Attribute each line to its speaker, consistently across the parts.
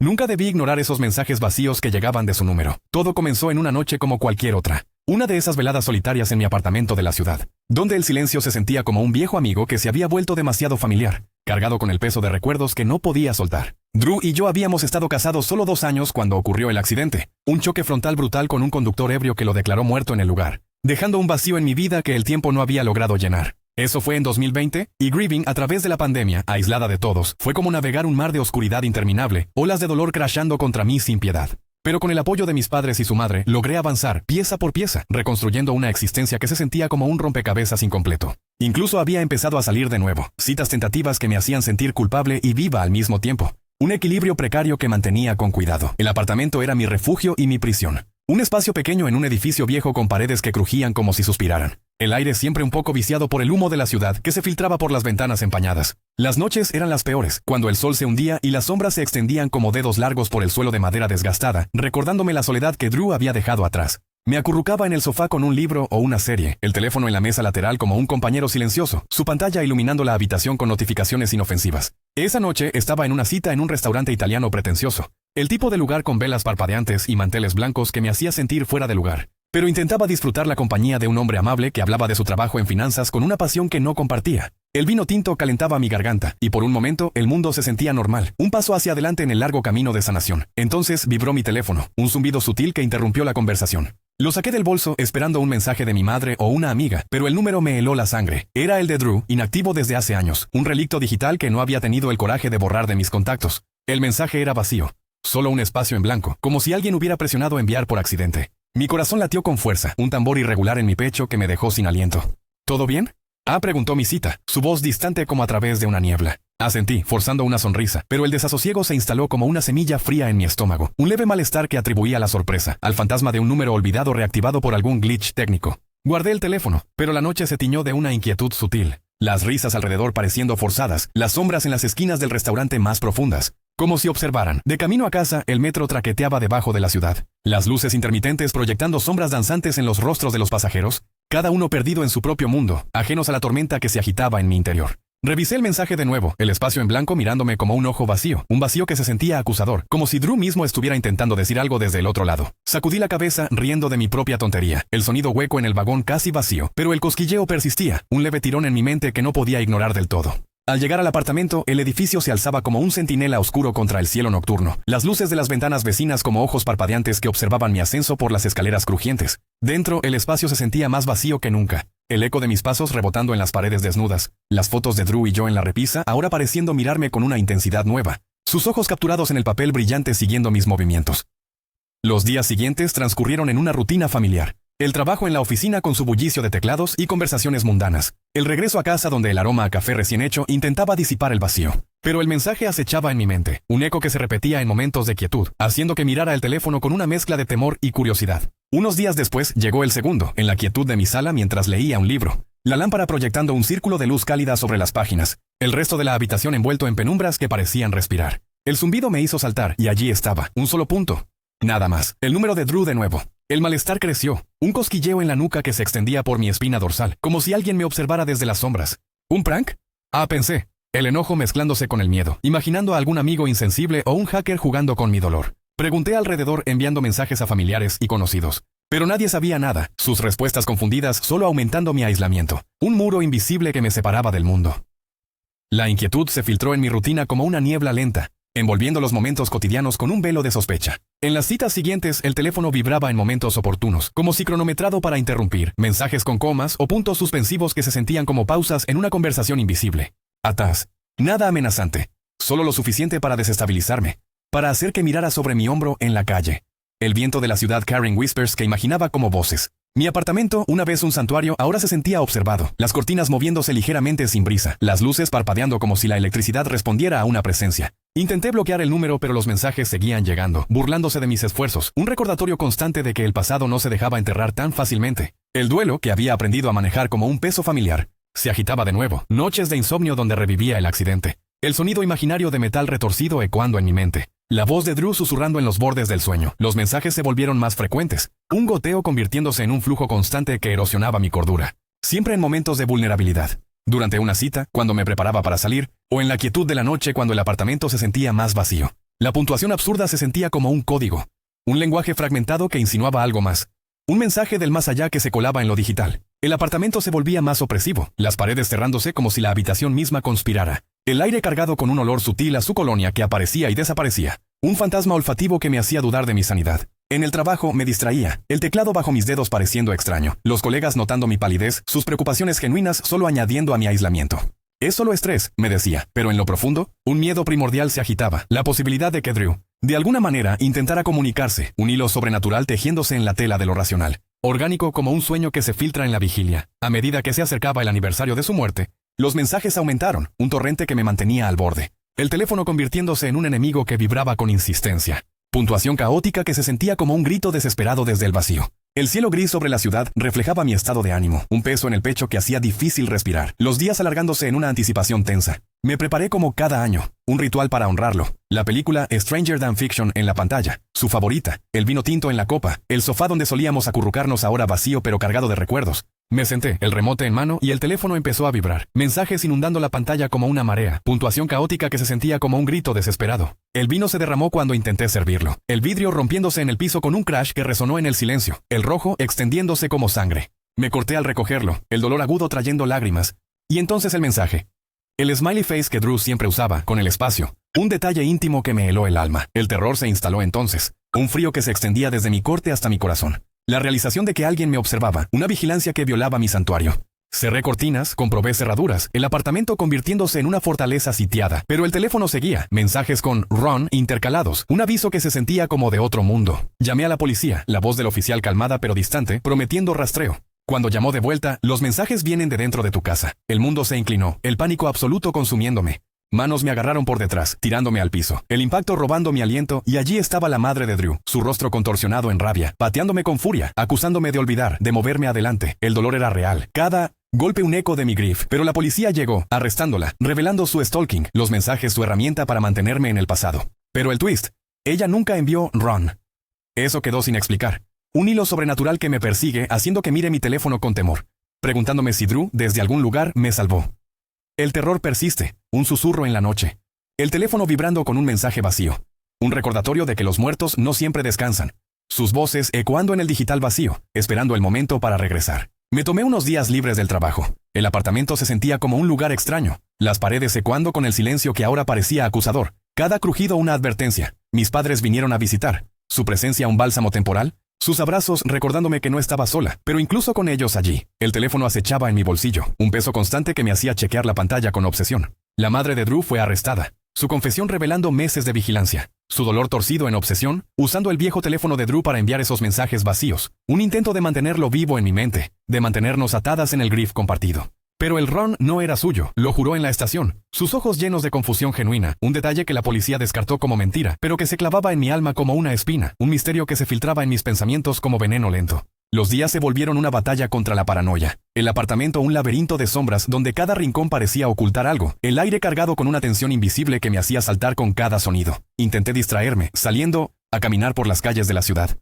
Speaker 1: Nunca debí ignorar esos mensajes vacíos que llegaban de su número. Todo comenzó en una noche como cualquier otra. Una de esas veladas solitarias en mi apartamento de la ciudad, donde el silencio se sentía como un viejo amigo que se había vuelto demasiado familiar, cargado con el peso de recuerdos que no podía soltar. Drew y yo habíamos estado casados solo 2 años cuando ocurrió el accidente, un choque frontal brutal con un conductor ebrio que lo declaró muerto en el lugar, dejando un vacío en mi vida que el tiempo no había logrado llenar. Eso fue en 2020, y grieving a través de la pandemia, aislada de todos, fue como navegar un mar de oscuridad interminable, olas de dolor crashando contra mí sin piedad. Pero con el apoyo de mis padres y su madre, logré avanzar, pieza por pieza, reconstruyendo una existencia que se sentía como un rompecabezas incompleto. Incluso había empezado a salir de nuevo, citas tentativas que me hacían sentir culpable y viva al mismo tiempo. Un equilibrio precario que mantenía con cuidado. El apartamento era mi refugio y mi prisión. Un espacio pequeño en un edificio viejo con paredes que crujían como si suspiraran. El aire siempre un poco viciado por el humo de la ciudad que se filtraba por las ventanas empañadas. Las noches eran las peores, cuando el sol se hundía y las sombras se extendían como dedos largos por el suelo de madera desgastada, recordándome la soledad que Drew había dejado atrás. Me acurrucaba en el sofá con un libro o una serie, el teléfono en la mesa lateral como un compañero silencioso, su pantalla iluminando la habitación con notificaciones inofensivas. Esa noche estaba en una cita en un restaurante italiano pretencioso, el tipo de lugar con velas parpadeantes y manteles blancos que me hacía sentir fuera de lugar. Pero intentaba disfrutar la compañía de un hombre amable que hablaba de su trabajo en finanzas con una pasión que no compartía. El vino tinto calentaba mi garganta, y por un momento el mundo se sentía normal, un paso hacia adelante en el largo camino de sanación. Entonces vibró mi teléfono, un zumbido sutil que interrumpió la conversación. Lo saqué del bolso esperando un mensaje de mi madre o una amiga, pero el número me heló la sangre. Era el de Drew, inactivo desde hace años, un relicto digital que no había tenido el coraje de borrar de mis contactos. El mensaje era vacío, solo un espacio en blanco, como si alguien hubiera presionado enviar por accidente. Mi corazón latió con fuerza, un tambor irregular en mi pecho que me dejó sin aliento. ¿Todo bien? Preguntó mi cita, su voz distante como a través de una niebla. Asentí, forzando una sonrisa, pero el desasosiego se instaló como una semilla fría en mi estómago. Un leve malestar que atribuía la sorpresa, al fantasma de un número olvidado reactivado por algún glitch técnico. Guardé el teléfono, pero la noche se tiñó de una inquietud sutil. Las risas alrededor pareciendo forzadas, las sombras en las esquinas del restaurante más profundas. Como si observaran. De camino a casa, el metro traqueteaba debajo de la ciudad. Las luces intermitentes proyectando sombras danzantes en los rostros de los pasajeros, cada uno perdido en su propio mundo, ajenos a la tormenta que se agitaba en mi interior. Revisé el mensaje de nuevo, el espacio en blanco mirándome como un ojo vacío, un vacío que se sentía acusador, como si Drew mismo estuviera intentando decir algo desde el otro lado. Sacudí la cabeza, riendo de mi propia tontería, el sonido hueco en el vagón casi vacío, pero el cosquilleo persistía, un leve tirón en mi mente que no podía ignorar del todo. Al llegar al apartamento, el edificio se alzaba como un centinela oscuro contra el cielo nocturno, las luces de las ventanas vecinas como ojos parpadeantes que observaban mi ascenso por las escaleras crujientes. Dentro, el espacio se sentía más vacío que nunca, el eco de mis pasos rebotando en las paredes desnudas, las fotos de Drew y yo en la repisa ahora pareciendo mirarme con una intensidad nueva, sus ojos capturados en el papel brillante siguiendo mis movimientos. Los días siguientes transcurrieron en una rutina familiar. El trabajo en la oficina con su bullicio de teclados y conversaciones mundanas. El regreso a casa donde el aroma a café recién hecho intentaba disipar el vacío. Pero el mensaje acechaba en mi mente, un eco que se repetía en momentos de quietud, haciendo que mirara el teléfono con una mezcla de temor y curiosidad. Unos días después llegó el segundo, en la quietud de mi sala mientras leía un libro. La lámpara proyectando un círculo de luz cálida sobre las páginas. El resto de la habitación envuelto en penumbras que parecían respirar. El zumbido me hizo saltar y allí estaba, un solo punto. Nada más. El número de Drew de nuevo. El malestar creció, un cosquilleo en la nuca que se extendía por mi espina dorsal, como si alguien me observara desde las sombras. ¿Un prank? Pensé. El enojo mezclándose con el miedo, imaginando a algún amigo insensible o un hacker jugando con mi dolor. Pregunté alrededor enviando mensajes a familiares y conocidos. Pero nadie sabía nada, sus respuestas confundidas solo aumentando mi aislamiento. Un muro invisible que me separaba del mundo. La inquietud se filtró en mi rutina como una niebla lenta, envolviendo los momentos cotidianos con un velo de sospecha. En las citas siguientes, el teléfono vibraba en momentos oportunos, como si cronometrado para interrumpir, mensajes con comas o puntos suspensivos que se sentían como pausas en una conversación invisible. Atrás. Nada amenazante, solo lo suficiente para desestabilizarme, para hacer que mirara sobre mi hombro en la calle. El viento de la ciudad carrying whispers que imaginaba como voces. Mi apartamento, una vez un santuario, ahora se sentía observado, las cortinas moviéndose ligeramente sin brisa, las luces parpadeando como si la electricidad respondiera a una presencia. Intenté bloquear el número pero los mensajes seguían llegando, burlándose de mis esfuerzos, un recordatorio constante de que el pasado no se dejaba enterrar tan fácilmente. El duelo, que había aprendido a manejar como un peso familiar, se agitaba de nuevo, noches de insomnio donde revivía el accidente. El sonido imaginario de metal retorcido ecoando en mi mente. La voz de Drew susurrando en los bordes del sueño. Los mensajes se volvieron más frecuentes, un goteo convirtiéndose en un flujo constante que erosionaba mi cordura. Siempre en momentos de vulnerabilidad. Durante una cita, cuando me preparaba para salir, o en la quietud de la noche cuando el apartamento se sentía más vacío. La puntuación absurda se sentía como un código. Un lenguaje fragmentado que insinuaba algo más. Un mensaje del más allá que se colaba en lo digital. El apartamento se volvía más opresivo, las paredes cerrándose como si la habitación misma conspirara. El aire cargado con un olor sutil a su colonia que aparecía y desaparecía. Un fantasma olfativo que me hacía dudar de mi sanidad. En el trabajo me distraía, el teclado bajo mis dedos pareciendo extraño, los colegas notando mi palidez, sus preocupaciones genuinas solo añadiendo a mi aislamiento. Es solo estrés, me decía, pero en lo profundo, un miedo primordial se agitaba, la posibilidad de que Drew, de alguna manera, intentara comunicarse, un hilo sobrenatural tejiéndose en la tela de lo racional, orgánico como un sueño que se filtra en la vigilia. A medida que se acercaba el aniversario de su muerte, los mensajes aumentaron, un torrente que me mantenía al borde. El teléfono convirtiéndose en un enemigo que vibraba con insistencia. Puntuación caótica que se sentía como un grito desesperado desde el vacío. El cielo gris sobre la ciudad reflejaba mi estado de ánimo, un peso en el pecho que hacía difícil respirar, los días alargándose en una anticipación tensa. Me preparé como cada año, un ritual para honrarlo. La película Stranger Than Fiction en la pantalla, su favorita, el vino tinto en la copa, el sofá donde solíamos acurrucarnos ahora vacío pero cargado de recuerdos. Me senté, el remote en mano y el teléfono empezó a vibrar. Mensajes inundando la pantalla como una marea. Puntuación caótica que se sentía como un grito desesperado. El vino se derramó cuando intenté servirlo. El vidrio rompiéndose en el piso con un crash que resonó en el silencio. El rojo extendiéndose como sangre. Me corté al recogerlo, el dolor agudo trayendo lágrimas. Y entonces el mensaje. El smiley face que Drew siempre usaba, con el espacio. Un detalle íntimo que me heló el alma. El terror se instaló entonces. Un frío que se extendía desde mi corte hasta mi corazón. La realización de que alguien me observaba, una vigilancia que violaba mi santuario. Cerré cortinas, comprobé cerraduras, el apartamento convirtiéndose en una fortaleza sitiada. Pero el teléfono seguía, mensajes con Ron intercalados, un aviso que se sentía como de otro mundo. Llamé a la policía, la voz del oficial calmada pero distante, prometiendo rastreo. Cuando llamó de vuelta, los mensajes vienen de dentro de tu casa. El mundo se inclinó, el pánico absoluto consumiéndome. Manos me agarraron por detrás, tirándome al piso. El impacto robando mi aliento, y allí estaba la madre de Drew, su rostro contorsionado en rabia, pateándome con furia, acusándome de olvidar, de moverme adelante. El dolor era real. Cada golpe un eco de mi grief. Pero la policía llegó, arrestándola, revelando su stalking, los mensajes su herramienta para mantenerme en el pasado. Pero el twist. Ella nunca envió Ron. Eso quedó sin explicar. Un hilo sobrenatural que me persigue, haciendo que mire mi teléfono con temor, preguntándome si Drew, desde algún lugar, me salvó. El terror persiste, un susurro en la noche. El teléfono vibrando con un mensaje vacío. Un recordatorio de que los muertos no siempre descansan. Sus voces ecoando en el digital vacío, esperando el momento para regresar. Me tomé unos días libres del trabajo. El apartamento se sentía como un lugar extraño. Las paredes ecoando con el silencio que ahora parecía acusador. Cada crujido una advertencia. Mis padres vinieron a visitar. Su presencia un bálsamo temporal. Sus abrazos recordándome que no estaba sola, pero incluso con ellos allí. El teléfono acechaba en mi bolsillo, un peso constante que me hacía chequear la pantalla con obsesión. La madre de Drew fue arrestada. Su confesión revelando meses de vigilancia. Su dolor torcido en obsesión, usando el viejo teléfono de Drew para enviar esos mensajes vacíos. Un intento de mantenerlo vivo en mi mente, de mantenernos atadas en el grief compartido. Pero el Ron no era suyo, lo juró en la estación, sus ojos llenos de confusión genuina, un detalle que la policía descartó como mentira, pero que se clavaba en mi alma como una espina, un misterio que se filtraba en mis pensamientos como veneno lento. Los días se volvieron una batalla contra la paranoia. El apartamento un laberinto de sombras donde cada rincón parecía ocultar algo, el aire cargado con una tensión invisible que me hacía saltar con cada sonido. Intenté distraerme, saliendo a caminar por las calles de la ciudad.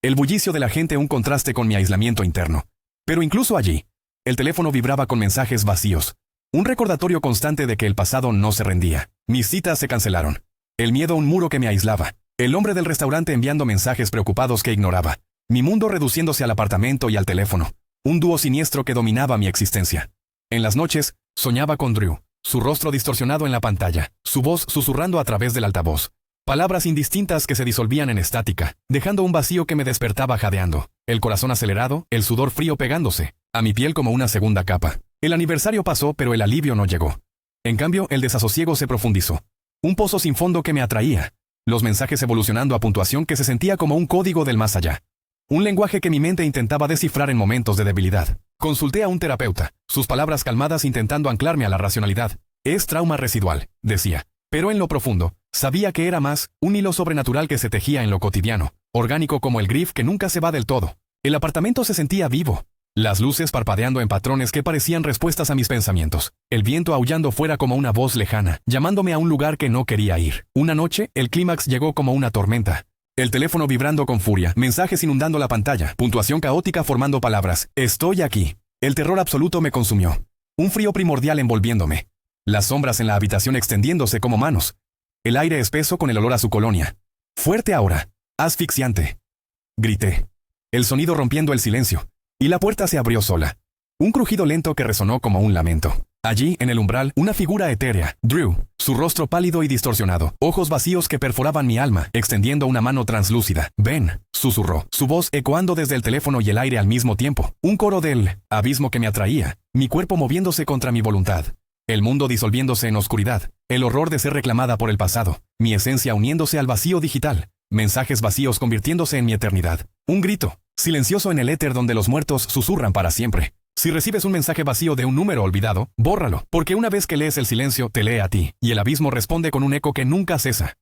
Speaker 1: El bullicio de la gente un contraste con mi aislamiento interno. Pero incluso allí, el teléfono vibraba con mensajes vacíos. Un recordatorio constante de que el pasado no se rendía. Mis citas se cancelaron. El miedo un muro que me aislaba. El hombre del restaurante enviando mensajes preocupados que ignoraba. Mi mundo reduciéndose al apartamento y al teléfono. Un dúo siniestro que dominaba mi existencia. En las noches, soñaba con Drew. Su rostro distorsionado en la pantalla. Su voz susurrando a través del altavoz. Palabras indistintas que se disolvían en estática, dejando un vacío que me despertaba jadeando. El corazón acelerado, el sudor frío pegándose a mi piel como una segunda capa. El aniversario pasó, pero el alivio no llegó. En cambio, el desasosiego se profundizó. Un pozo sin fondo que me atraía. Los mensajes evolucionando a puntuación que se sentía como un código del más allá. Un lenguaje que mi mente intentaba descifrar en momentos de debilidad. Consulté a un terapeuta, sus palabras calmadas intentando anclarme a la racionalidad. Es trauma residual, decía. Pero en lo profundo, sabía que era más, un hilo sobrenatural que se tejía en lo cotidiano, orgánico como el grief que nunca se va del todo. El apartamento se sentía vivo. Las luces parpadeando en patrones que parecían respuestas a mis pensamientos. El viento aullando fuera como una voz lejana, llamándome a un lugar que no quería ir. Una noche, el clímax llegó como una tormenta. El teléfono vibrando con furia, mensajes inundando la pantalla, puntuación caótica formando palabras. Estoy aquí. El terror absoluto me consumió. Un frío primordial envolviéndome. Las sombras en la habitación extendiéndose como manos. El aire espeso con el olor a su colonia. Fuerte ahora. Asfixiante. Grité. El sonido rompiendo el silencio. Y la puerta se abrió sola. Un crujido lento que resonó como un lamento. Allí, en el umbral, una figura etérea, Drew, su rostro pálido y distorsionado, ojos vacíos que perforaban mi alma, extendiendo una mano translúcida. «Ven», susurró, su voz ecoando desde el teléfono y el aire al mismo tiempo. Un coro del abismo que me atraía, mi cuerpo moviéndose contra mi voluntad. El mundo disolviéndose en oscuridad, el horror de ser reclamada por el pasado, mi esencia uniéndose al vacío digital, mensajes vacíos convirtiéndose en mi eternidad. Un grito, silencioso en el éter donde los muertos susurran para siempre. Si recibes un mensaje vacío de un número olvidado, bórralo, porque una vez que lees el silencio, te lee a ti, y el abismo responde con un eco que nunca cesa.